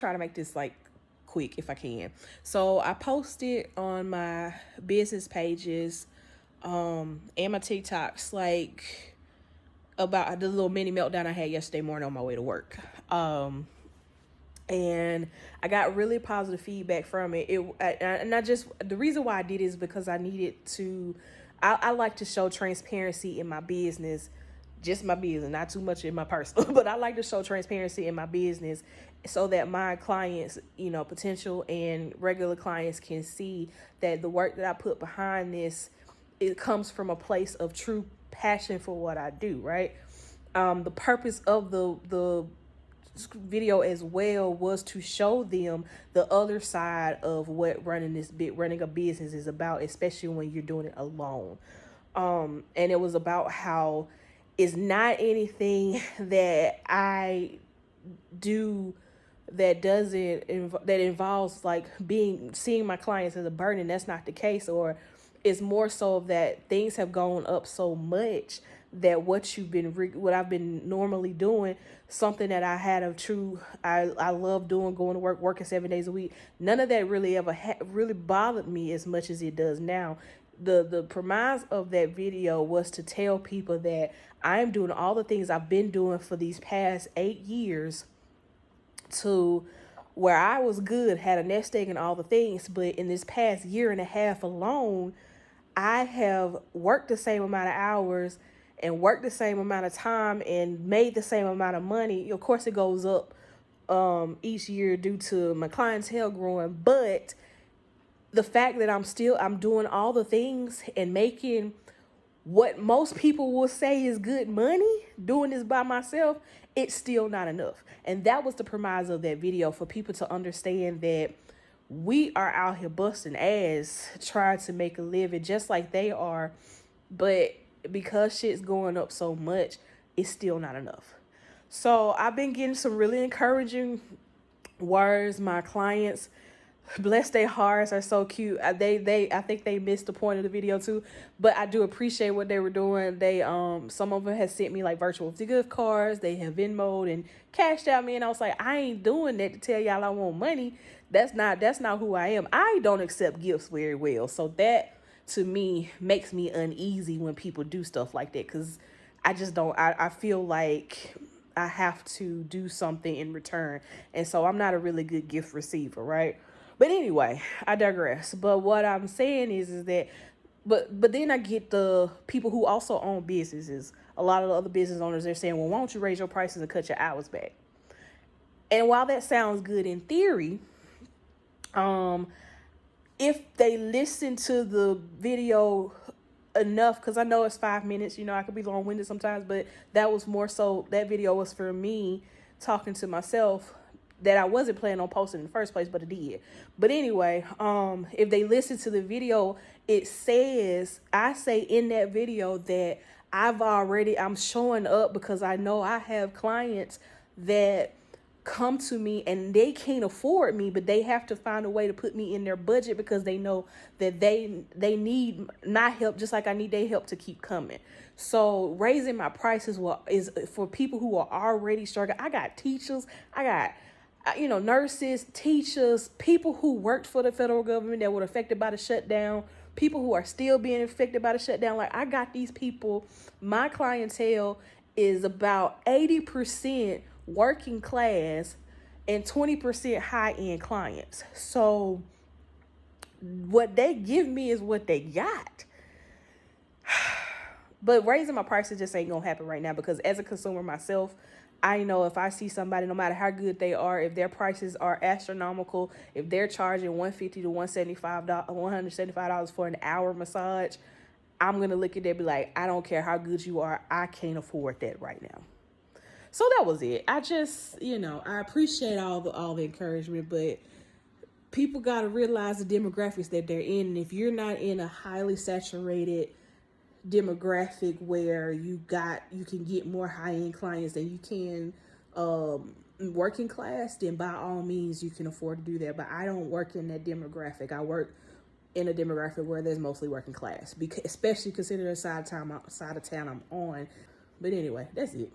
try to make this like quick if I can. So I posted on my business pages and my TikToks like about the little mini meltdown I had yesterday morning on my way to work. And I got really positive feedback from it. The reason why I did it is because I needed to. I like to show transparency in my business, just my business, not too much in my personal. But I like to show transparency in my business so that my clients, potential and regular clients can see that the work that I put behind this, it comes from a place of true passion for what I do. Right. The purpose of the video as well was to show them the other side of what running a business is about, especially when you're doing it alone. And it was about how it's not anything that I do that involves like seeing my clients as a burden. That's not the case. Or it's more so that things have gone up so much that what I've been normally doing, something that I had a true I love doing, going to working 7 days a week, none of that really ever really bothered me as much as it does now. The premise of that video was to tell people that I'm doing all the things I've been doing for these past 8 years to where I was good, had a nest egg and all the things. But in this past year and a half alone, I have worked the same amount of hours and worked the same amount of time and made the same amount of money. Of course, it goes up each year due to my clientele growing. But the fact that I'm doing all the things and making what most people will say is good money, doing this by myself, it's still not enough. And that was the premise of that video, for people to understand that we are out here busting ass trying to make a living just like they are. But because shit's going up so much, it's still not enough. So I've been getting some really encouraging words. My clients, bless their hearts, are so cute. I think they missed the point of the video too, but I do appreciate what they were doing. They some of them have sent me like virtual gift cards. They have Venmo'd and cashed out me, and I was like, I ain't doing that to tell y'all I want money. That's not who I am. I don't accept gifts very well, so that to me makes me uneasy when people do stuff like that, because I just don't. I feel like I have to do something in return, and so I'm not a really good gift receiver, right? But anyway, I digress. But what I'm saying is that, but then I get the people who also own businesses. A lot of the other business owners, they're saying, well, why don't you raise your prices and cut your hours back? And while that sounds good in theory, if they listen to the video enough, because I know it's 5 minutes, I could be long-winded sometimes, but that was more so, that video was for me talking to myself, that I wasn't planning on posting in the first place, but it did. But anyway, if they listen to the video, I say in that video that I'm showing up because I know I have clients that come to me and they can't afford me, but they have to find a way to put me in their budget because they know that they need my help just like I need their help to keep coming. So raising my prices is for people who are already struggling. I got teachers, I got nurses, teachers, people who worked for the federal government that were affected by the shutdown, people who are still being affected by the shutdown. Like, I got these people. My clientele is about 80% working class and 20% high-end clients. So what they give me is what they got. But raising my prices just ain't gonna happen right now, because as a consumer myself, I know if I see somebody, no matter how good they are, if their prices are astronomical, if they're charging $150 to $175 for an hour massage, I'm gonna look at that and be like, I don't care how good you are, I can't afford that right now. So that was it. I just, I appreciate all the encouragement, but people gotta realize the demographics that they're in. And if you're not in a highly saturated demographic where you can get more high-end clients than you can working class, then by all means you can afford to do that. But I don't work in that demographic. I work in a demographic where there's mostly working class, because especially considering the side of town I'm on. But anyway, that's it.